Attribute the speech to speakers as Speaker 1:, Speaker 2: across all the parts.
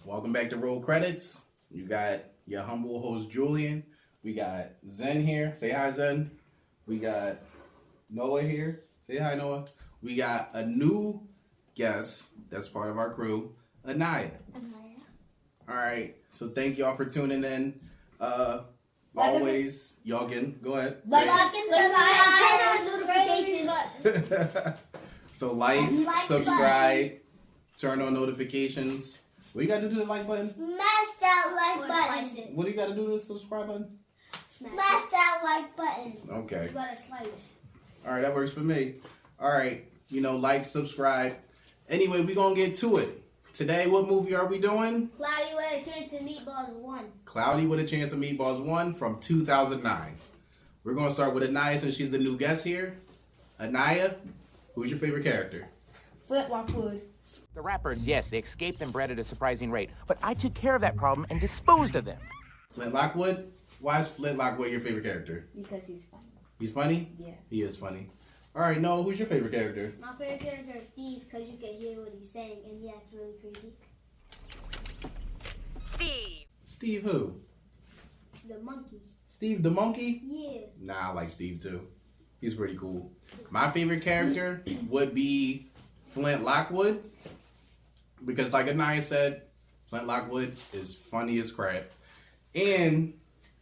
Speaker 1: Welcome back to Roll Credits. You got your humble host Julian. We got Zen here. Say hi, Zen. We got Noah here. Say hi, Noah. We got a new guest that's part of our crew, Anaya. All right. So thank y'all for tuning in. Always, y'all can go ahead.
Speaker 2: Turn on notification button.
Speaker 1: So like, subscribe, turn on notifications. What you gotta do to the like button?
Speaker 2: Smash that like button.
Speaker 1: What do you gotta do to the subscribe button?
Speaker 2: Smash that like button.
Speaker 1: Okay.
Speaker 2: You gotta slice.
Speaker 1: All right, that works for me. All right, like, subscribe. Anyway, we gonna get to it. Today, what movie are we doing?
Speaker 2: Cloudy with a Chance of Meatballs 1.
Speaker 1: Cloudy with a Chance of Meatballs 1 from 2009. We're gonna start with Anaya since she's the new guest here. Anaya, who's your favorite character?
Speaker 2: Flint Lockwood.
Speaker 3: The rappers, yes, they escaped and bred at a surprising rate. But I took care of that problem and disposed of them.
Speaker 1: Flint Lockwood? Why is Flint Lockwood your favorite character?
Speaker 2: Because he's funny.
Speaker 1: He's funny?
Speaker 2: Yeah.
Speaker 1: He is funny. All right, Noah, who's your favorite character?
Speaker 2: My favorite character is Steve because you can hear what he's saying and he acts really crazy.
Speaker 4: Steve.
Speaker 1: Steve who?
Speaker 2: The monkey.
Speaker 1: Steve the monkey?
Speaker 2: Yeah.
Speaker 1: Nah, I like Steve too. He's pretty cool. My favorite character would be Flint Lockwood because, like Anaya said, Flint Lockwood is funny as crap. And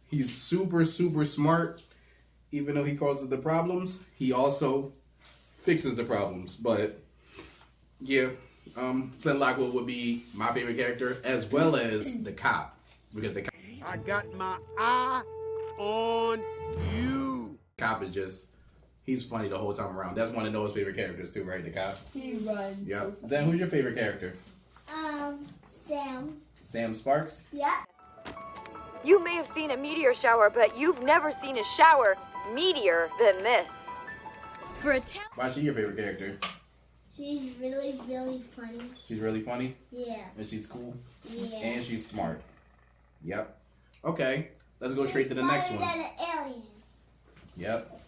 Speaker 1: he's super, super smart. Even though he causes the problems, he also fixes the problems. But, yeah, Flint Lockwood would be my favorite character as well as the cop. Because the cop...
Speaker 5: I got my eye on you.
Speaker 1: Cop is just... He's funny the whole time around. That's one of Noah's favorite characters too, right? The cop.
Speaker 2: He runs.
Speaker 1: Yeah. Zen, who's your favorite character?
Speaker 2: Sam.
Speaker 1: Sam Sparks.
Speaker 2: Yeah.
Speaker 4: You may have seen a meteor shower, but you've never seen a shower meteor than this. For a town.
Speaker 1: Why is she your favorite character?
Speaker 2: She's really, really funny.
Speaker 1: She's really funny.
Speaker 2: Yeah.
Speaker 1: And she's cool.
Speaker 2: Yeah.
Speaker 1: And she's smart. Yep. Okay. Let's go straight to the next one.
Speaker 2: Than an alien.
Speaker 1: Yep.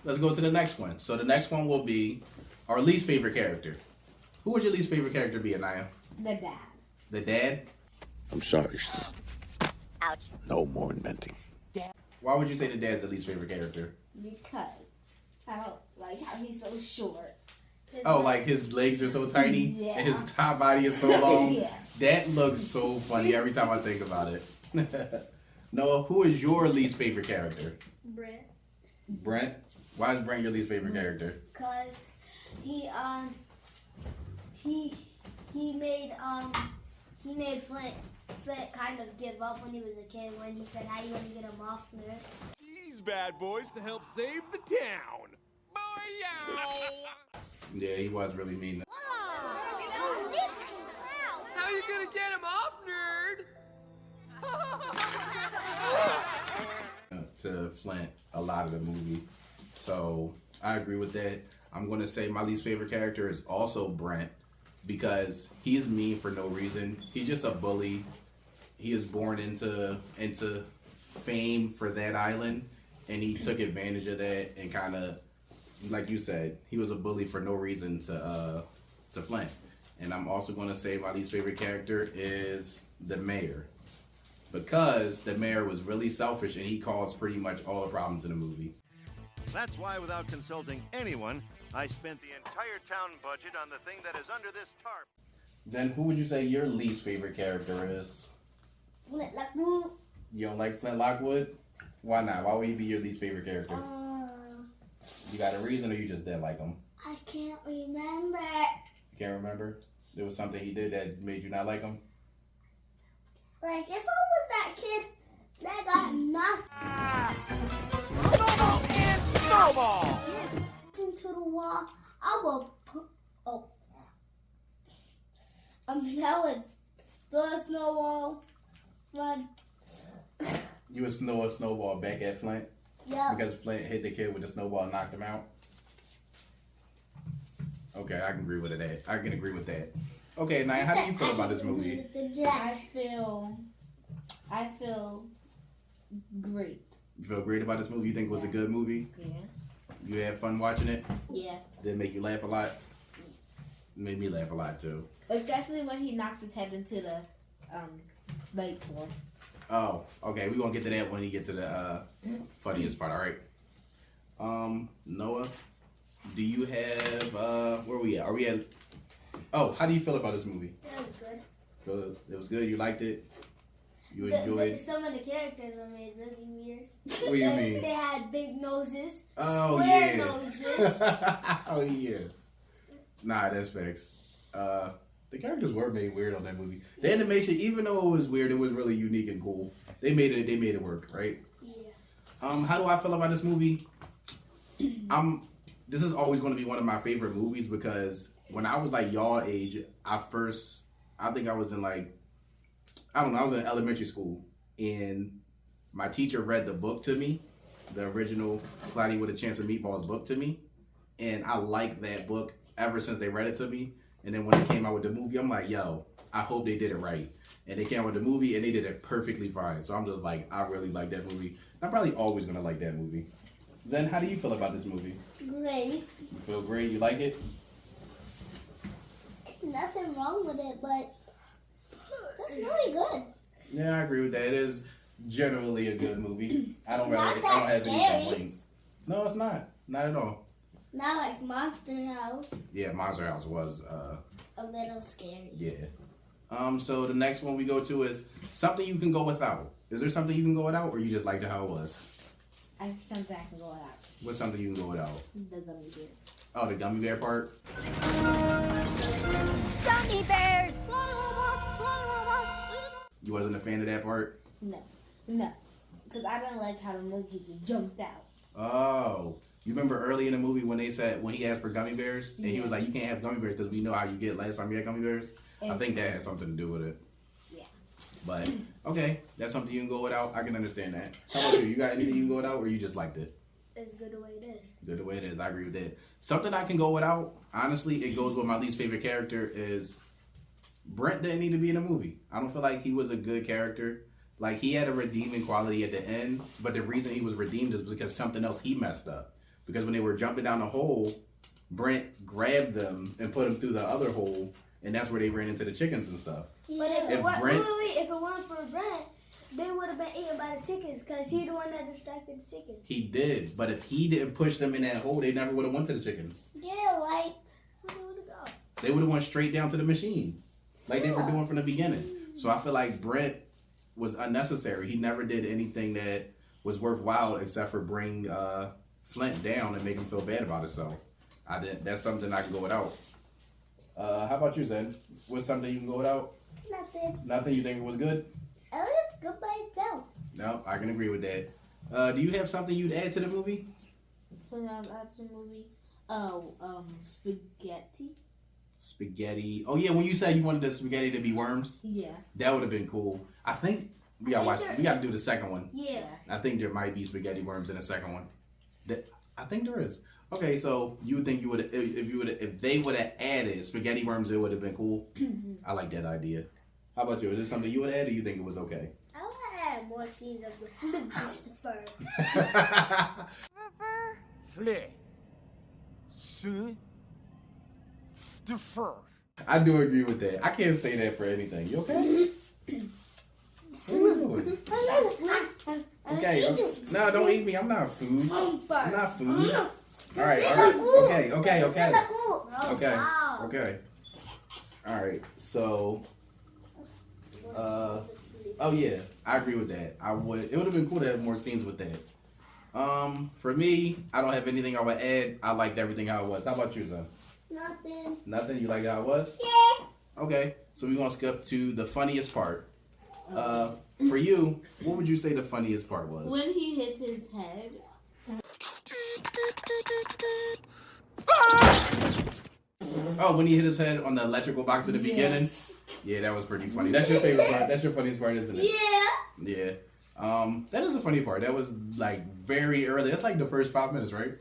Speaker 1: Let's go to the next one. So the next one will be our least favorite character. Who would your least favorite character be, Anaya?
Speaker 2: The dad.
Speaker 1: The dad?
Speaker 5: I'm sorry, Steve.
Speaker 4: Ouch.
Speaker 5: No more inventing.
Speaker 1: Why would you say the dad's the least favorite character?
Speaker 2: Because I don't like how he's so short.
Speaker 1: Oh, like his legs are so tiny
Speaker 2: Yeah.
Speaker 1: and his top body is so long?
Speaker 2: Yeah.
Speaker 1: That looks so funny every time I think about it. Noah, who is your least favorite character?
Speaker 2: Brent.
Speaker 1: Brent? Why is Brent your least favorite character?
Speaker 2: Cause he made Flint kind of give up when he was a kid when he said how you want to get him off there.
Speaker 6: These bad boys to help save the town. Booyah!
Speaker 1: Yeah, he was really mean.
Speaker 6: How you gonna get him off, nerd?
Speaker 1: To Flint a lot of the movie. So I agree with that. I'm going to say my least favorite character is also Brent because he's mean for no reason. He's just a bully. He is born into fame for that island, and he took advantage of that and kind of, like you said, he was a bully for no reason to Flint. And I'm also going to say my least favorite character is the mayor. Because the mayor was really selfish and he caused pretty much all the problems in the movie.
Speaker 7: That's why, without consulting anyone, I spent the entire town budget on the thing that is under this tarp.
Speaker 1: Zen, who would you say your least favorite character is?
Speaker 2: Flint Lockwood.
Speaker 1: You don't like Flint Lockwood? Why not? Why would he be your least favorite character? You got a reason or you just didn't like him?
Speaker 2: I can't remember.
Speaker 1: You can't remember? There was something he did that made you not like him?
Speaker 2: Like if I was that kid that got knocked
Speaker 6: Snowball!
Speaker 2: into the wall, I will that would throw a snowball. Run.
Speaker 1: You would throw a snowball back at Flint?
Speaker 2: Yeah.
Speaker 1: Because Flint hit the kid with the snowball and knocked him out? Okay, I can agree with that. I can agree with that. Okay, Naya, how do you feel about this movie?
Speaker 8: I feel great.
Speaker 1: You feel great about this movie? You think it was a good movie?
Speaker 8: Yeah.
Speaker 1: You had fun watching it?
Speaker 8: Yeah.
Speaker 1: Did it make you laugh a lot? It made me laugh a lot too.
Speaker 8: Especially when he knocked his head into the light floor.
Speaker 1: Oh, okay. We're gonna get to that when you get to the funniest part. All right. Noah, do you have where are we at? Are we at? Oh, how do you feel about this movie?
Speaker 2: That was good.
Speaker 1: It was good. You liked it. You enjoyed.
Speaker 2: Some of the characters were made really weird.
Speaker 1: What do you mean?
Speaker 2: They had big noses.
Speaker 1: Oh
Speaker 2: square
Speaker 1: yeah.
Speaker 2: noses.
Speaker 1: Oh yeah. Nah, that's facts. The characters were made weird on that movie. The animation, even though it was weird, it was really unique and cool. They made it work, right?
Speaker 2: Yeah.
Speaker 1: How do I feel about this movie? This is always going to be one of my favorite movies because when I was like y'all age, I think I was in like, I don't know, I was in elementary school and my teacher read the book to me, the original Cloudy with a Chance of Meatballs book to me. And I liked that book ever since they read it to me. And then when they came out with the movie, I'm like, yo, I hope they did it right. And they came out with the movie and they did it perfectly fine. So I'm just like, I really like that movie. I'm probably always going to like that movie. Zen, how do you feel about this movie?
Speaker 2: Great.
Speaker 1: You feel great? You like it?
Speaker 2: Nothing wrong with it, but that's really good.
Speaker 1: Yeah, I agree with that. It is generally a good movie. I don't
Speaker 2: Not
Speaker 1: have
Speaker 2: that
Speaker 1: any
Speaker 2: scary.
Speaker 1: complaints. No, it's not. Not at all.
Speaker 2: Not like Monster House.
Speaker 1: Yeah, Monster House was
Speaker 2: A little scary.
Speaker 1: yeah. So the next one we go to is something you can go without. Is there something you can go without or you just liked it how it was?
Speaker 8: I just something I can go out.
Speaker 1: What's something you can go without?
Speaker 8: The gummy bears.
Speaker 1: Oh, the gummy bear part?
Speaker 4: Gummy bears!
Speaker 1: You wasn't a fan of that part?
Speaker 8: No. Because I don't like how the monkey just jumped out.
Speaker 1: Oh. You remember early in the movie when he asked for gummy bears? And he
Speaker 8: Yeah.
Speaker 1: was like, you can't have gummy bears because we know how you get last time you had gummy bears? I
Speaker 8: And-
Speaker 1: think that had something to do with it.
Speaker 8: Yeah.
Speaker 1: But, okay. That's something you can go without. I can understand that. How about you? You got anything you can go without or you just liked it?
Speaker 2: It's good the way it is.
Speaker 1: Good the way it is. I agree with that. Something I can go without, honestly, it goes with my least favorite character is Brent didn't need to be in a movie. I don't feel like he was a good character. Like, he had a redeeming quality at the end, but the reason he was redeemed is because something else he messed up. Because when they were jumping down the hole, Brent grabbed them and put them through the other hole, and that's where they ran into the chickens and stuff.
Speaker 2: But if
Speaker 1: If
Speaker 2: it,
Speaker 1: Brent-
Speaker 2: if it weren't for Brent, they would have been eaten by the chickens because he's the one that distracted the chickens.
Speaker 1: He did, but if he didn't push them in that hole, they never would have went to the chickens.
Speaker 2: Yeah, like, where they would have gone?
Speaker 1: They would have went straight down to the machine, like they were doing from the beginning. So I feel like Brent was unnecessary. He never did anything that was worthwhile except for bring Flint down and make him feel bad about himself. That's something I can go without. How about you, Zen? What's something you can go without?
Speaker 2: Nothing.
Speaker 1: Nothing you think it was good?
Speaker 2: It was just good by itself.
Speaker 1: No, I can agree with that. Do you have something you'd add to the movie?
Speaker 8: That's a movie. Oh, spaghetti.
Speaker 1: Spaghetti. Oh yeah, when you said you wanted the spaghetti to be worms,
Speaker 8: Yeah.
Speaker 1: that would have been cool. I think we gotta watch. We gotta do the second one.
Speaker 2: Yeah.
Speaker 1: I think there might be spaghetti worms in the second one. I think there is. Okay, so you would think if they would have added spaghetti worms, it would have been cool. I like that idea. How about you? Is there something you would add, or you think it was okay?
Speaker 2: I would add more scenes of the food Christopher.
Speaker 6: Flip. See? The fur.
Speaker 1: I do agree with that. I can't say that for anything. You okay? What are you doing? Okay. No, don't eat me. I'm not food. I'm not food. All right. Okay. Okay. All right. So, oh yeah, I agree with that. It would have been cool to have more scenes with that. For me, I don't have anything I would add. I liked everything how it was. How about you, Zan?
Speaker 2: Nothing.
Speaker 1: Nothing? You like how it was?
Speaker 2: Yeah.
Speaker 1: Okay. So we're gonna skip to the funniest part. For you, what would you say the funniest part was?
Speaker 8: When he hits his head.
Speaker 1: Oh, when he hit his head on the electrical box at the beginning? Yeah, that was pretty funny. That's your favorite part. That's your funniest part, isn't it?
Speaker 2: Yeah.
Speaker 1: Yeah. That is a funny part. That was like very early. That's like the first 5 minutes, right?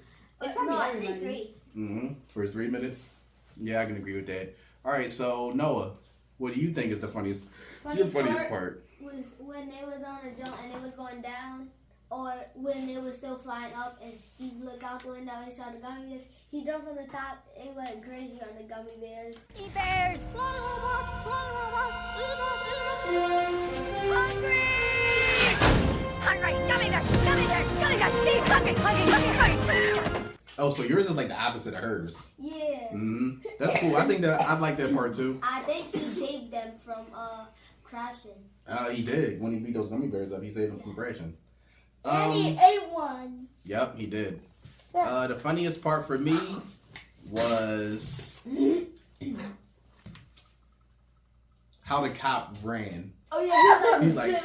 Speaker 8: It's probably
Speaker 2: No, I think
Speaker 8: everybody's.
Speaker 2: 3.
Speaker 1: First 3 minutes. Yeah, I can agree with that. All right, so Noah, what do you think is the funniest part?
Speaker 2: Was when they was on a jump and it was going down or when it was still flying up and Steve looked out the window and saw the gummy bears, he jumped on the top and went crazy on the gummy bears.
Speaker 4: Eat bears! Hungry! Hungry! Gummy bears! Gummy bears! Gummy bears! Steve, hungry! Hungry!
Speaker 1: Oh, so yours is like the opposite of hers.
Speaker 2: Yeah.
Speaker 1: That's cool. I think that I like that part too.
Speaker 2: I think he saved them from crashing.
Speaker 1: He did. When he beat those gummy bears up, he saved them from crashing.
Speaker 2: And he ate one.
Speaker 1: Yep, he did. The funniest part for me was how the cop ran.
Speaker 2: Oh yeah,
Speaker 1: He's like, yeah.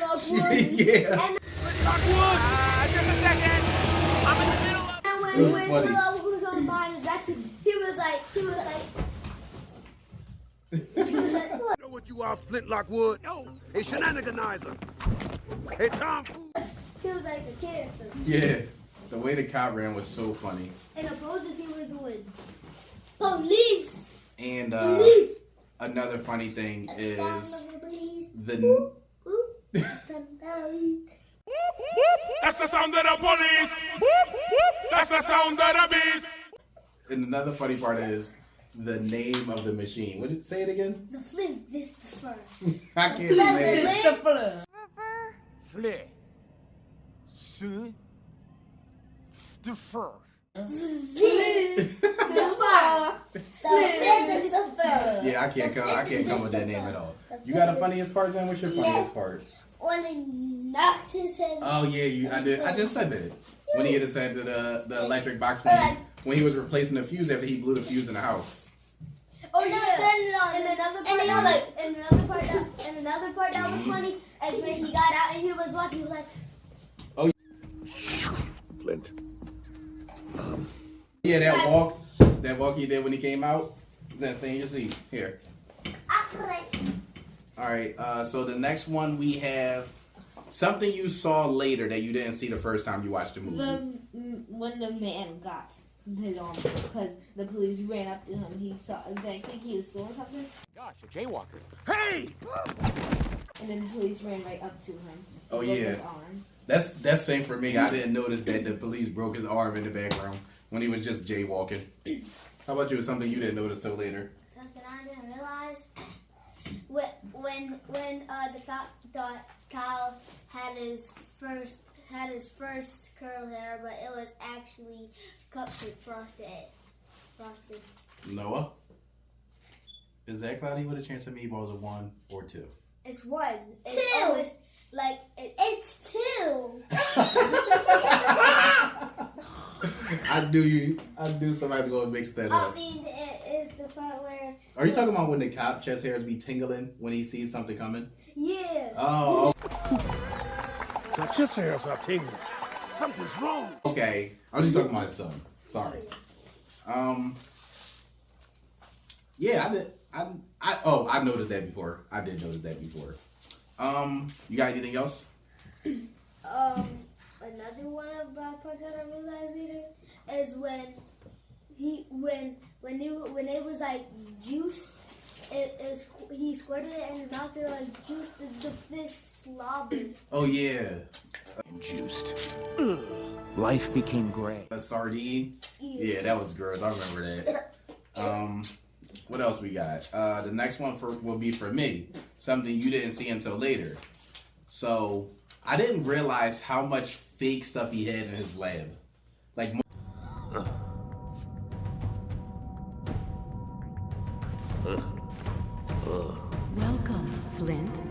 Speaker 6: Just a second. I'm in the middle of.
Speaker 2: And when
Speaker 1: funny.
Speaker 2: who was on behind his back, he was like.
Speaker 5: You know what you are, Flintlock Wood? No, a shenaniganizer. Hey, Tom.
Speaker 2: He was like the character.
Speaker 1: Yeah. The way the cop ran was so funny.
Speaker 2: And the protest he was doing. Police.
Speaker 1: And
Speaker 2: Police.
Speaker 1: another funny thing is the
Speaker 6: That's the sound of the police. That's the sound of the beast.
Speaker 1: and another funny part is the name of the machine. What did say it again?
Speaker 2: The flip, this the fur.
Speaker 1: I can't say it.
Speaker 8: It's a fleur.
Speaker 6: Fleur. C'est the fur.
Speaker 1: Yeah, I can't come with that name at all. You got a funniest part, then? What's your funniest part?
Speaker 2: When he knocked his head.
Speaker 1: Oh yeah, I just said that. When he hit his head to the electric box when he was replacing the fuse after he blew the fuse in the house.
Speaker 2: Oh yeah. And another part that was funny is when he got out and he was walking. He was like,
Speaker 5: Flint.
Speaker 1: Yeah, that walk he did when he came out. Is that thing you see here? All right. So the next one we have something you saw later that you didn't see the first time you watched the movie.
Speaker 8: When the man got his arm because the police ran up to him, he saw. I think he was stealing something,
Speaker 3: Gosh, a jaywalker.
Speaker 5: Hey!
Speaker 8: and then the police ran right up to him.
Speaker 1: Oh,
Speaker 8: broke
Speaker 1: yeah.
Speaker 8: his arm.
Speaker 1: That's same for me. I didn't notice that the police broke his arm in the background when he was just jaywalking. How about you? Something you didn't notice till later.
Speaker 2: something I didn't realize. When the cop thought Kyle had his first curl hair, but it was actually cupcake frosted.
Speaker 1: Noah? Is that cloudy with a chance of meatballs of 1 or 2?
Speaker 2: It's one. It's always like it's two.
Speaker 1: I knew somebody's gonna mix that
Speaker 2: I
Speaker 1: up.
Speaker 2: mean, it's the part where.
Speaker 1: Are you talking about when the cop chest hairs be tingling when he sees something coming?
Speaker 2: Yeah.
Speaker 1: Oh,
Speaker 5: My chest hairs are tingling. Something's wrong.
Speaker 1: okay. I was just talking about his son. Sorry. Yeah, I noticed that before. I did notice that before. You got anything else?
Speaker 2: Another one of my parts that I realized later is when it was like juice. He squirted it in his mouth and like juice. The fish slobbered.
Speaker 1: Oh yeah,
Speaker 3: And juiced. Life became gray.
Speaker 1: a sardine. Yeah, that was gross. I remember that. What else we got? The next one will be for me. Something you didn't see until later. So I didn't realize how much fake stuff he had in his lab. Like.
Speaker 9: Welcome, Flint.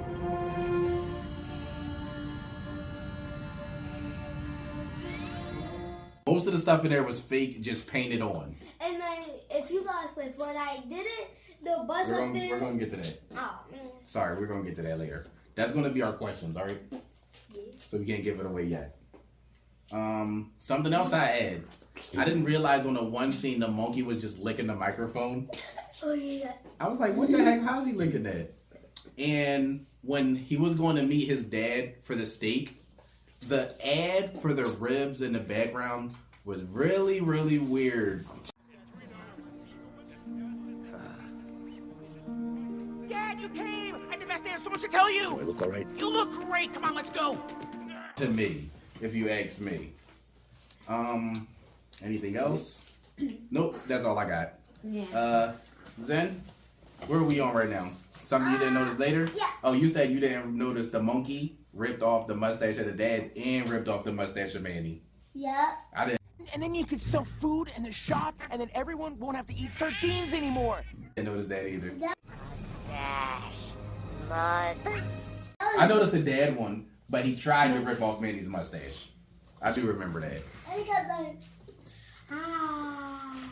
Speaker 1: Most of the stuff in there was fake, just painted on.
Speaker 2: And then if you guys play Fortnite, did it? The bus up there.
Speaker 1: We're gonna get to that.
Speaker 2: Oh man.
Speaker 1: Sorry, we're gonna get to that later. That's gonna be our questions, all right?
Speaker 2: Yeah.
Speaker 1: So we can't give it away yet. Something else I add. I didn't realize on the one scene the monkey was just licking the microphone.
Speaker 2: Oh yeah.
Speaker 1: I was like, what the heck? How's he licking that? And when he was going to meet his dad for the steak, the ad for the ribs in the background was really, really weird.
Speaker 3: Dad, you came! I had the best day. So much to tell you.
Speaker 5: Do I look all right?
Speaker 3: You look great. Come on, let's go.
Speaker 1: To me, if you ask me. Anything else? Nope, that's all I got.
Speaker 8: Yeah.
Speaker 1: Zen, where are we on right now? Something you didn't notice later?
Speaker 2: Yeah.
Speaker 1: Oh, you said you didn't notice the monkey ripped off the mustache of the dad and ripped off the mustache of Manny.
Speaker 2: Yeah.
Speaker 1: I didn't.
Speaker 3: And then you could sell food in the shop, and then everyone won't have to eat sardines anymore.
Speaker 1: Didn't notice that either.
Speaker 2: Mustache.
Speaker 1: I noticed the dad one, but he tried to rip off Manny's mustache. I do remember that.
Speaker 2: I got better. Ah.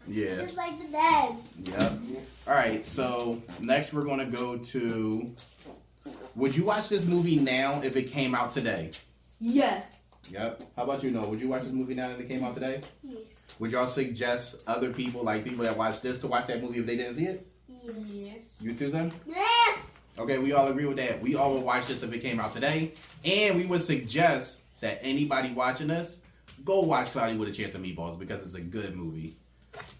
Speaker 1: Yeah.
Speaker 2: Just like the dad.
Speaker 1: Yep. All right. So next we're gonna go to. Would you watch this movie now if it came out today?
Speaker 8: Yes.
Speaker 1: Yep. How about you, Noah? Would you watch this movie now if it came out today?
Speaker 2: Yes.
Speaker 1: Would y'all suggest other people, like people that watch this, to watch that movie if they didn't see it?
Speaker 2: Yes.
Speaker 1: You too, Zen?
Speaker 2: Yeah.
Speaker 1: Okay, we all agree with that. We all would watch this if it came out today. And we would suggest that anybody watching this, go watch Cloudy with a Chance of Meatballs because it's a good movie.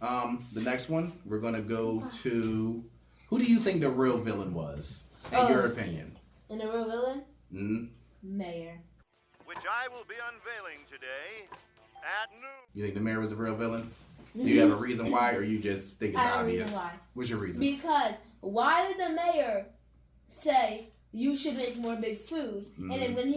Speaker 1: The next one, we're going to go to... Who do you think the real villain was, in your opinion?
Speaker 8: And the real villain?
Speaker 1: Mm-hmm.
Speaker 8: Mayor.
Speaker 7: Which I will be unveiling today at noon.
Speaker 1: You think the mayor was the real villain? Do you have a reason why, or you just think it's
Speaker 8: I have a
Speaker 1: obvious?
Speaker 8: reason why.
Speaker 1: What's your reason?
Speaker 8: Because why did the mayor say you should make more big food? And then when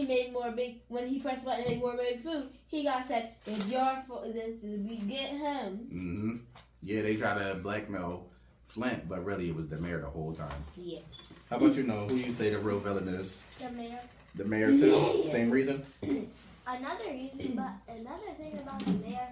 Speaker 8: he pressed the button to make more big food, he got said, "It's your fault. We get him."
Speaker 1: Yeah, they try to blackmail Flint, but really it was the mayor the whole time.
Speaker 8: Yeah.
Speaker 1: How about you, Noah? Who you say the real villain is?
Speaker 2: The mayor.
Speaker 1: The mayor too?
Speaker 2: Yes.
Speaker 1: Same reason?
Speaker 2: Another reason, but another thing about the mayor.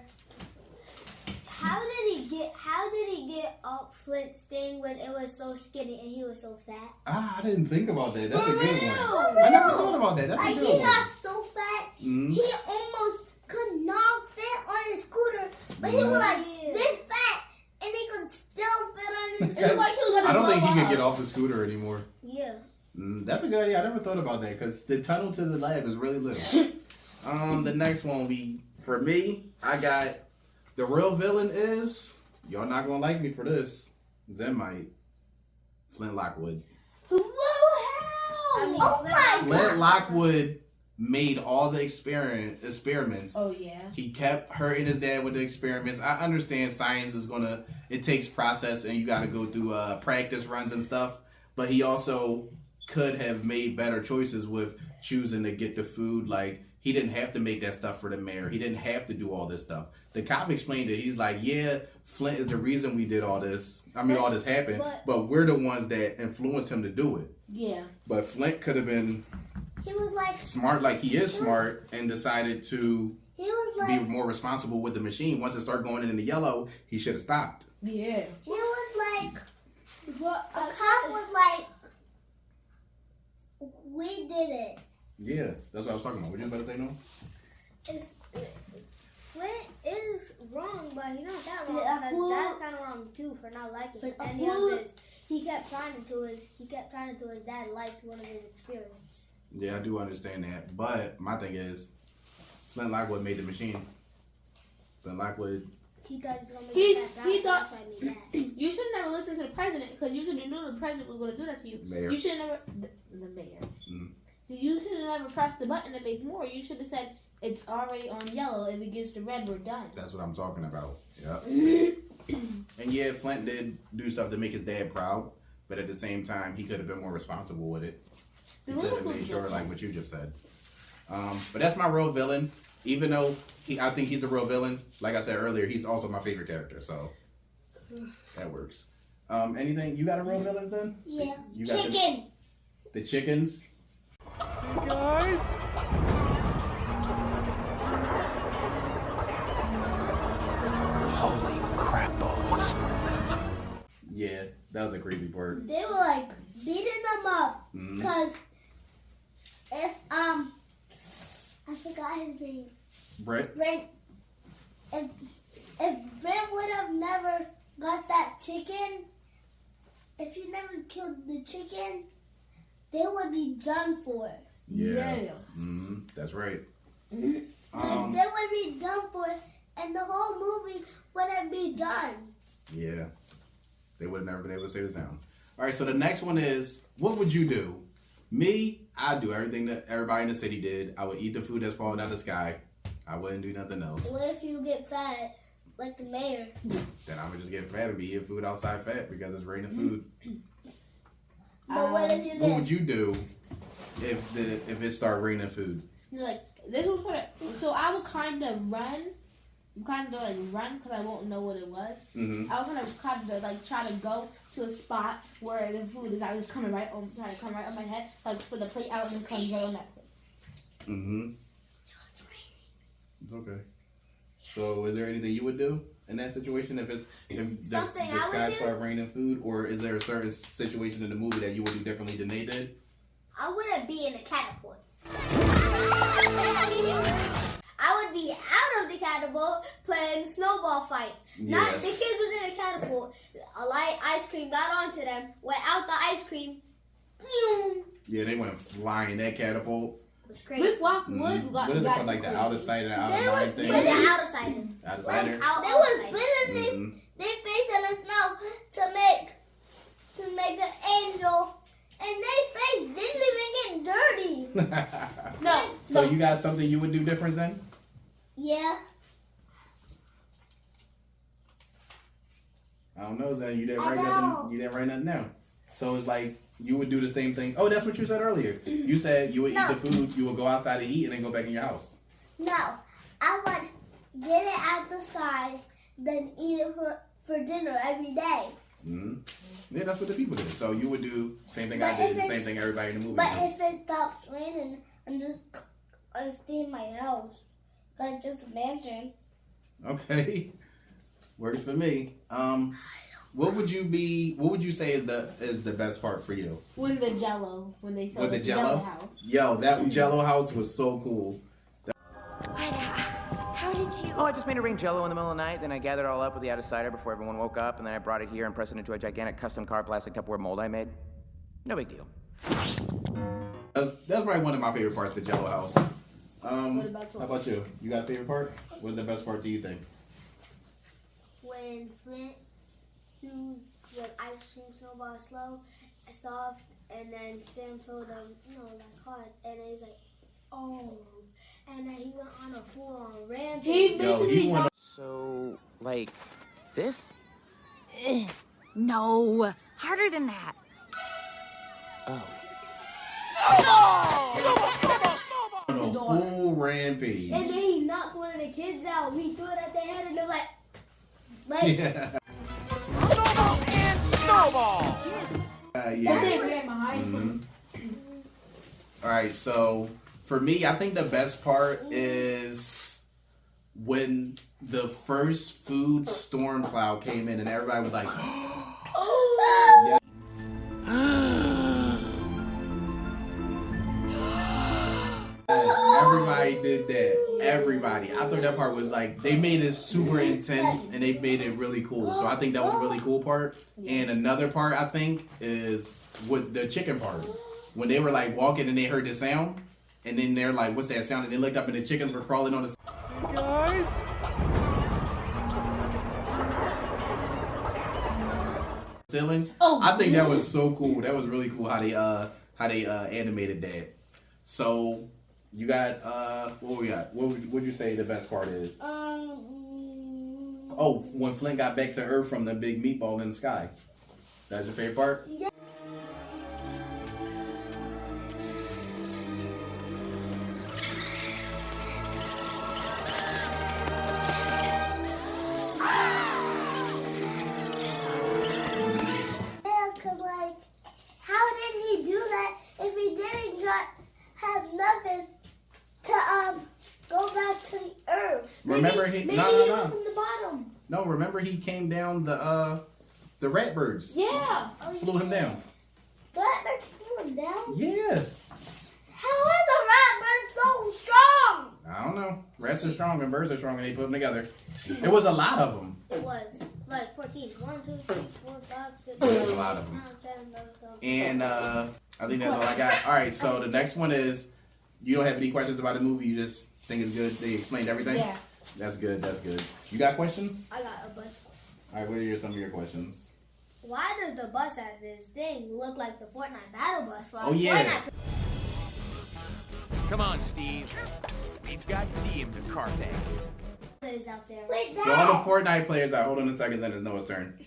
Speaker 2: How did he get up Flint's thing when it was so skinny and he was so fat?
Speaker 1: I didn't think about that. That's a good one.
Speaker 2: For
Speaker 1: I never
Speaker 2: real.
Speaker 1: thought about that. That's
Speaker 2: Like
Speaker 1: a good
Speaker 2: he
Speaker 1: one.
Speaker 2: got so fat, he almost could not fit on his scooter, but he was like this fat, and he could still fit on his.
Speaker 8: It was like he was gonna
Speaker 1: I don't think he
Speaker 8: blow
Speaker 1: could
Speaker 8: up.
Speaker 1: get off the scooter anymore.
Speaker 2: Yeah.
Speaker 1: That's a good idea. I never thought about that because the tunnel to the lab is really little. The next one for me, I got the real villain is, y'all not gonna like me for this, Zen might, Flint Lockwood.
Speaker 8: Whoa,
Speaker 2: I mean,
Speaker 8: oh my
Speaker 1: Flint
Speaker 8: god.
Speaker 1: Lockwood made all the experiments.
Speaker 8: Oh yeah.
Speaker 1: He kept hurting his dad with the experiments. I understand science is it takes process and you gotta go through practice runs and stuff, but he also could have made better choices with choosing to get the food. Like, he didn't have to make that stuff for the mayor. He didn't have to do all this stuff. The cop explained it. He's like, yeah, Flint is the reason we did all this. I mean, all this happened, but we're the ones that influenced him to do it.
Speaker 8: Yeah.
Speaker 1: But Flint could have been
Speaker 2: He was like
Speaker 1: smart, like he is smart, and decided to
Speaker 2: he was
Speaker 1: be
Speaker 2: like
Speaker 1: more responsible with the machine. Once it started going in the yellow, he should have stopped.
Speaker 8: Yeah.
Speaker 2: he was like
Speaker 8: But
Speaker 2: the cop was like we did it.
Speaker 1: Yeah, that's what I was talking about. What you about to say, no?
Speaker 2: Flint is wrong, but he's not that wrong because that's kind of wrong too for not liking any of his. He kept trying to his dad liked one of his experiments.
Speaker 1: Yeah, I do understand that. But my thing is, Flint Lockwood made the machine. Flint Lockwood.
Speaker 2: He thought he was gonna make
Speaker 8: He
Speaker 2: that
Speaker 8: thought-
Speaker 2: that's why he made that.
Speaker 8: you should have never listened to the president because you should have known the president was going to do that to you.
Speaker 1: Mayor.
Speaker 8: You should have never the mayor. So you should have never pressed the button to make more. You should have said it's already on yellow. If it gets to red, we're done.
Speaker 1: That's what I'm talking about. Yep. And yeah, Flint did do stuff to make his dad proud, but at the same time, he could have been more responsible with it. He could have made sure, like what you just said. But that's my real villain. Even though I think he's a real villain, like I said earlier, he's also my favorite character, so that works. Anything? You got a real villain, then?
Speaker 2: Yeah.
Speaker 1: You got
Speaker 2: Chicken.
Speaker 1: The chickens?
Speaker 6: Hey guys!
Speaker 3: Holy crap balls.
Speaker 1: Yeah, that was a crazy part.
Speaker 2: They were like beating them up because if I forgot his name.
Speaker 1: Brett?
Speaker 2: Brent. If Brent would have never got that chicken, if he never killed the chicken, they would be done for.
Speaker 1: Yeah.
Speaker 8: Yes.
Speaker 1: That's right.
Speaker 2: They would be done for, and the whole movie wouldn't be done.
Speaker 1: Yeah. They would have never been able to say the sound. All right, so the next one is, what would you do Me, I'd do everything that everybody in the city did. I would eat the food that's falling out of the sky. I wouldn't do nothing else.
Speaker 2: What if you get fat, like the mayor?
Speaker 1: Then I would just get fat and be eating food outside fat because it's raining food.
Speaker 2: But what if you
Speaker 1: What
Speaker 2: get?
Speaker 1: would you do if it started raining food?
Speaker 8: Like this was what. So I would kind of run, because I won't know what it was.
Speaker 1: Mm-hmm.
Speaker 8: I was gonna kind of like try to go to a spot where the food is. I was coming right on, trying to come right on my head, like put the plate out and come right on that plate.
Speaker 1: Mm-hmm. It's okay. So, is there anything you would do in that situation if
Speaker 2: Something
Speaker 1: the
Speaker 2: I would
Speaker 1: sky
Speaker 2: do?
Speaker 1: started raining food, or is there a certain situation in the movie that you would do differently than they did?
Speaker 2: I wouldn't be in a catapult. I would be out of the catapult playing snowball fight. Not the
Speaker 1: Yes.
Speaker 2: kids was in a catapult. A light ice cream got onto them, went out the ice cream. It
Speaker 1: Yeah, they went flying that catapult.
Speaker 2: was crazy.
Speaker 8: This walk
Speaker 1: Mhm.
Speaker 8: would got.
Speaker 1: What is it
Speaker 8: got
Speaker 1: called?
Speaker 8: too
Speaker 1: Like the
Speaker 8: crazy.
Speaker 1: out of sight and out
Speaker 2: They
Speaker 1: of
Speaker 2: was
Speaker 1: mind thing?
Speaker 2: putting it out of sight.
Speaker 1: Out of sighter.
Speaker 2: They was putting
Speaker 1: Mhm.
Speaker 2: they face in the snow to make an angel, and they face didn't even get dirty.
Speaker 8: No.
Speaker 1: So
Speaker 8: no.
Speaker 1: you got something you would do different then?
Speaker 2: Yeah.
Speaker 1: I don't know, Zan. You didn't
Speaker 2: I
Speaker 1: write
Speaker 2: know.
Speaker 1: nothing. You didn't write nothing down. So it's like you would do the same thing. Oh, that's what you said earlier. You said you would
Speaker 2: No.
Speaker 1: eat the food. You would go outside and eat, and then go back in your house.
Speaker 2: No, I would get it out the sky, then eat it for dinner every day.
Speaker 1: Mm-hmm. Yeah, that's what the people did. So you would do same thing
Speaker 2: But
Speaker 1: I did,
Speaker 2: if
Speaker 1: the same
Speaker 2: it's-
Speaker 1: thing everybody in the movie
Speaker 2: But
Speaker 1: did.
Speaker 2: if it stops raining, I stay in my house. Like just imagine.
Speaker 1: Okay, works for me. What would you say is the best part for you?
Speaker 8: When the Jello, when they saw
Speaker 1: With the
Speaker 8: the
Speaker 1: Jell-O?
Speaker 8: house.
Speaker 1: Yo, that Jello house was so cool.
Speaker 4: How did you?
Speaker 3: Oh, I just made it rain Jello in the middle of the night. Then I gathered it all up with the out of cider before everyone woke up, and then I brought it here and pressed it into a gigantic custom carved plastic Tupperware mold I made. No big deal.
Speaker 1: That's probably one of my favorite parts, the Jello house.
Speaker 8: What about
Speaker 1: How about you? You got a favorite part? What's the best part do you think?
Speaker 2: When Flint threw the ice cream snowball soft, and then Sam told him, like hard, and he's like, oh, and then he went on a full-on rampage.
Speaker 8: He basically
Speaker 1: went
Speaker 3: So, like, this?
Speaker 4: No, harder than that.
Speaker 3: Oh.
Speaker 1: on a full rampage.
Speaker 2: And then he knocked one of the kids out. He threw it at their head, and they're like,
Speaker 1: Yeah.
Speaker 3: Snowball!
Speaker 8: they
Speaker 1: Yeah.
Speaker 8: ran behind him.
Speaker 1: All right, so for me, I think the best part is when the first food storm cloud came in and everybody was like,
Speaker 2: oh.
Speaker 1: everybody did that. Everybody. I thought that part was like, they made it super intense and they made it really cool. So I think that was a really cool part. And another part, I think, is with the chicken part. When they were like walking and they heard the sound, and then they're like, what's that sound? And they looked up and the chickens were crawling on the
Speaker 6: Guys?
Speaker 1: ceiling.
Speaker 8: Oh,
Speaker 1: I think that was so cool. That was really cool how they animated that. So you got what we got? What would you say the best part is? Oh, when Flint got back to Earth from the big meatball in the sky. That's your favorite part?
Speaker 2: Yeah. Like, how did he do that if he didn't have nothing to go back to the Earth?
Speaker 1: Remember
Speaker 2: maybe
Speaker 1: he- no,
Speaker 2: he
Speaker 1: no.
Speaker 2: went from the bottom.
Speaker 1: No, remember he came down the ratbirds.
Speaker 8: Yeah.
Speaker 1: Flew him down.
Speaker 2: That flew him down?
Speaker 1: Yeah.
Speaker 2: How is the ratbird so strong?
Speaker 1: I don't know. Rats are strong and birds are strong and they put them together. There was a lot of them.
Speaker 2: It was like 14. 1, 2, 3, 4, 5, 6,
Speaker 1: There was
Speaker 2: 7,
Speaker 1: a lot of them.
Speaker 2: 10, 11, 12.
Speaker 1: And I think that's all I got. All right, so the next one is, you don't have any questions about the movie. You just think it's good. They explained everything.
Speaker 8: Yeah.
Speaker 1: That's good. That's good. You got questions?
Speaker 2: I got a bunch of questions.
Speaker 1: All right. What are some of your questions?
Speaker 2: why does the bus at this thing look like the Fortnite battle bus? While
Speaker 1: Oh, yeah.
Speaker 2: Fortnite
Speaker 3: Come on, Steve. We've got D in the carpet.
Speaker 2: players out there.
Speaker 8: Wait,
Speaker 1: For all the Fortnite players, hold on a second, then it's Noah's turn.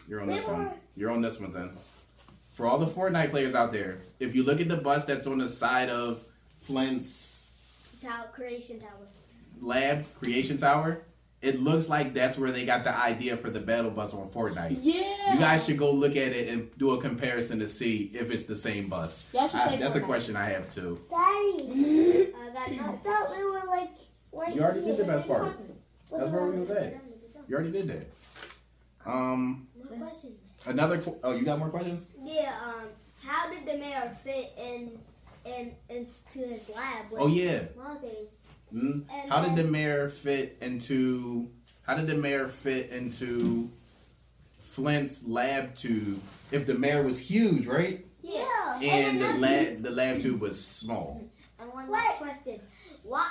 Speaker 1: You're on this one. You're on this one, Zen. For all the Fortnite players out there, if you look at the bus that's on the side of Flint's
Speaker 2: Creation Tower.
Speaker 1: lab, Creation Tower, it looks like that's where they got the idea for the battle bus on Fortnite.
Speaker 8: Yeah.
Speaker 1: You guys should go look at it and do a comparison to see if it's the same bus.
Speaker 8: Y'all should play
Speaker 1: That's a
Speaker 8: Fortnite.
Speaker 1: question I have too.
Speaker 2: I got
Speaker 8: I
Speaker 2: no.
Speaker 8: thought we were like right
Speaker 1: You already did the
Speaker 8: here.
Speaker 1: best part. That's where we was at. You already did that.
Speaker 2: More questions.
Speaker 1: You got more questions?
Speaker 2: Yeah. How did the mayor fit into his lab? With
Speaker 1: Oh, yeah.
Speaker 2: the small thing?
Speaker 1: Mm?
Speaker 2: And
Speaker 1: How did
Speaker 2: then-
Speaker 1: the mayor fit into Flint's lab tube? If the mayor was huge, right?
Speaker 2: Yeah.
Speaker 1: And
Speaker 2: then
Speaker 1: the lab tube was small.
Speaker 2: And one last question. Why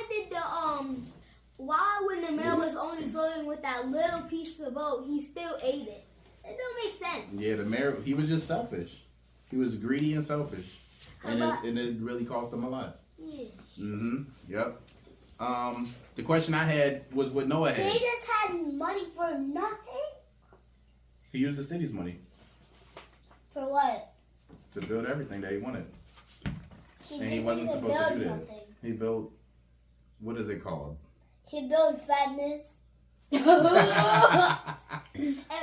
Speaker 2: did why when the mayor was only floating with that little piece of boat, he still ate it? It don't make sense.
Speaker 1: Yeah, the mayor, he was just selfish. He was greedy and selfish. And
Speaker 2: How
Speaker 1: it really cost him a lot.
Speaker 2: Yeah.
Speaker 1: Mm-hmm. Yep. The question I had was what Noah
Speaker 8: They
Speaker 1: had.
Speaker 8: just had money for nothing?
Speaker 1: He used the city's money
Speaker 8: For what?
Speaker 1: to build everything that he wanted.
Speaker 8: He
Speaker 1: And he
Speaker 8: didn't
Speaker 1: wasn't
Speaker 8: even
Speaker 1: supposed to
Speaker 8: build
Speaker 1: do that.
Speaker 8: nothing.
Speaker 1: He built, what is it called?
Speaker 8: He built fatness.
Speaker 2: And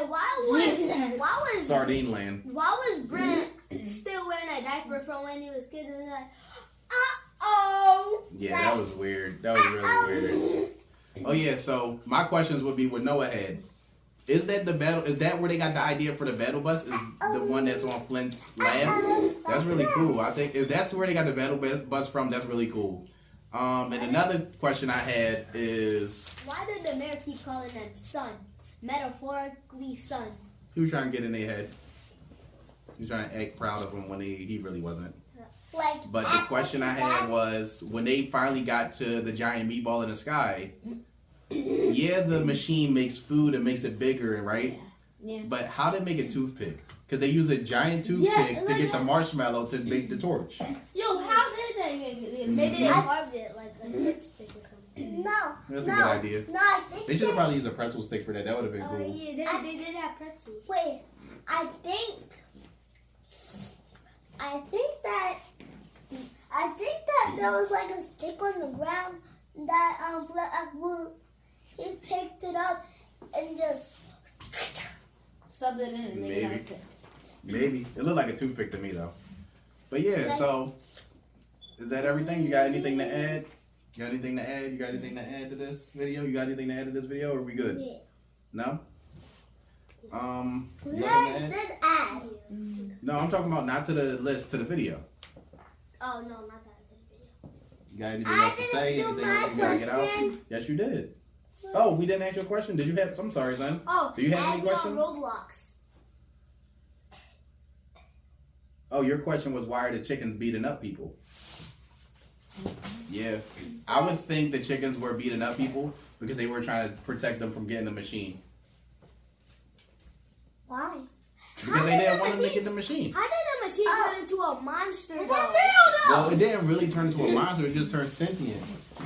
Speaker 2: why was
Speaker 1: Sardine Land.
Speaker 2: Brent still wearing a diaper from when he was a kid? And he was like,
Speaker 1: Yeah, that was weird. That was really weird. Oh yeah, so my questions would be what Noah had. Is that where they got the idea for the battle bus? Is the one that's on Flint's lab? That's really cool. I think if that's where they got the battle bus from, that's really cool. And another question I had is,
Speaker 2: why did the mayor keep calling them son? Metaphorically son.
Speaker 1: he was trying to get in their head. He was trying to act proud of him when he really wasn't.
Speaker 8: Like,
Speaker 1: But the question I had was, when they finally got to the giant meatball in the sky, yeah, the machine makes food and makes it bigger, right?
Speaker 8: Yeah.
Speaker 1: But how did it make a toothpick? Because they use a giant toothpick to get the marshmallow to make the torch.
Speaker 8: Yo, how did they make it?
Speaker 2: Maybe they carved it like a chipstick or something.
Speaker 8: No.
Speaker 1: That's a good idea.
Speaker 8: No, I think
Speaker 1: They should have probably used a pretzel stick for that. That would have been
Speaker 2: Oh
Speaker 1: cool.
Speaker 2: yeah, they did have pretzels.
Speaker 8: Wait, I think that there was like a stick on the ground that he picked it up and just something in it.
Speaker 1: Maybe. Maybe. It looked like a toothpick to me, though. But yeah, so is that everything? You got anything to add? You got anything to add? You got anything to add to this video? You got anything to add to this video? Or are we good?
Speaker 8: Yeah.
Speaker 1: No? Nothing to
Speaker 8: Let's
Speaker 1: add?
Speaker 8: then add.
Speaker 1: No, I'm talking about not to the list, to the video.
Speaker 2: Oh no, not that video.
Speaker 1: You got anything
Speaker 8: I
Speaker 1: else to say?
Speaker 8: didn't do
Speaker 1: Anything else you gotta get out?
Speaker 8: my
Speaker 1: Yes, you did. Oh, we didn't ask your question. Did you have? I'm sorry, son.
Speaker 2: Oh,
Speaker 1: Do you have
Speaker 2: add
Speaker 1: any
Speaker 2: me on
Speaker 1: questions?
Speaker 2: Roblox.
Speaker 1: Oh, your question was why are the chickens beating up people? Yeah, I would think the chickens were beating up people because they were trying to protect them from getting the machine.
Speaker 8: Why?
Speaker 1: Because they didn't want them to get the machine.
Speaker 2: How did the machine turn into a monster though?
Speaker 1: Well, it didn't really turn into a monster. It just turned sentient,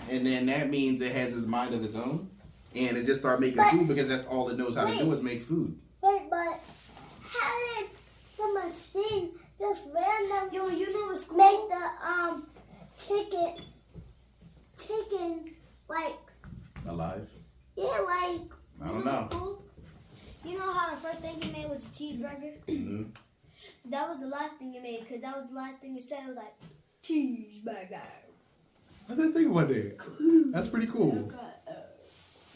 Speaker 1: and then that means it has its mind of its own, and it just started making food because that's all it knows how to do is make food.
Speaker 8: Wait, but how did the machine just randomly
Speaker 2: Yo, you know what's cool?
Speaker 8: make the chickens like
Speaker 1: Alive?
Speaker 8: like
Speaker 1: I don't
Speaker 2: You know
Speaker 1: know.
Speaker 2: what's cool? You know how the first thing he made was a cheeseburger?
Speaker 1: hmm
Speaker 2: That was the last thing he made, because that was the last thing he said. It was like, cheeseburger.
Speaker 1: I didn't think about that. That's pretty cool.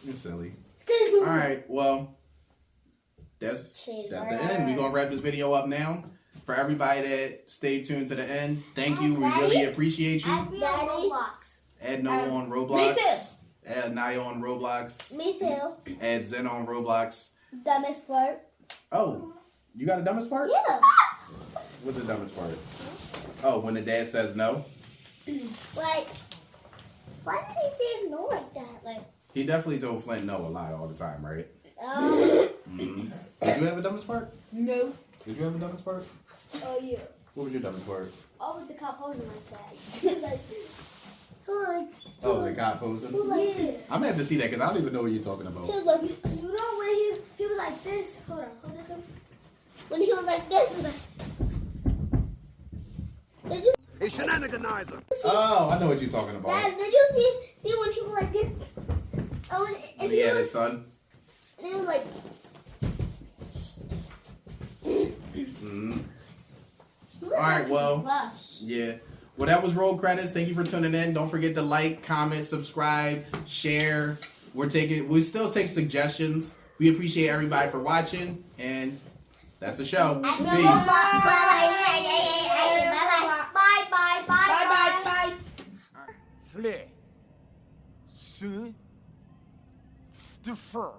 Speaker 1: You're silly. All right, well, that's the end. We're gonna wrap this video up now. For everybody that stayed tuned to the end, thank you. We really appreciate you.
Speaker 2: Add me on Roblox.
Speaker 1: Add Noah on Roblox.
Speaker 8: Me too.
Speaker 1: Add Naya on Roblox.
Speaker 8: Me too.
Speaker 1: Add Zen on Roblox.
Speaker 8: Dumbest part.
Speaker 1: Oh, you got a dumbest part?
Speaker 8: Yeah.
Speaker 1: What's the dumbest part? Oh, when the dad says no.
Speaker 8: Like, why did he say no like that? Like,
Speaker 1: He definitely told Flint no a lot all the time, right? Did you have a dumbest part?
Speaker 8: No.
Speaker 1: Did you have a dumbest part?
Speaker 2: Oh yeah.
Speaker 1: What was your dumbest part?
Speaker 2: Oh, with the cop posing like that. He was like,
Speaker 1: Oh, the cop posing?
Speaker 2: he was like, yeah.
Speaker 1: I'm gonna have to see that because I don't even know what you're talking about.
Speaker 2: He was like, you know when he was like this? Hold on. When he was like this, he was like, did you
Speaker 5: A shenaniganizer.
Speaker 1: Oh, I know what you're talking about.
Speaker 2: Dad, did you see when he was like this? Oh, and
Speaker 1: He had his son.
Speaker 2: And he was like,
Speaker 1: All right, well, yeah. Well, that was Roll Credits. Thank you for tuning in. Don't forget to like, comment, subscribe, share. We still take suggestions. We appreciate everybody for watching, and that's the show. Peace.
Speaker 2: Bye.
Speaker 6: Flare. Soon. The fur.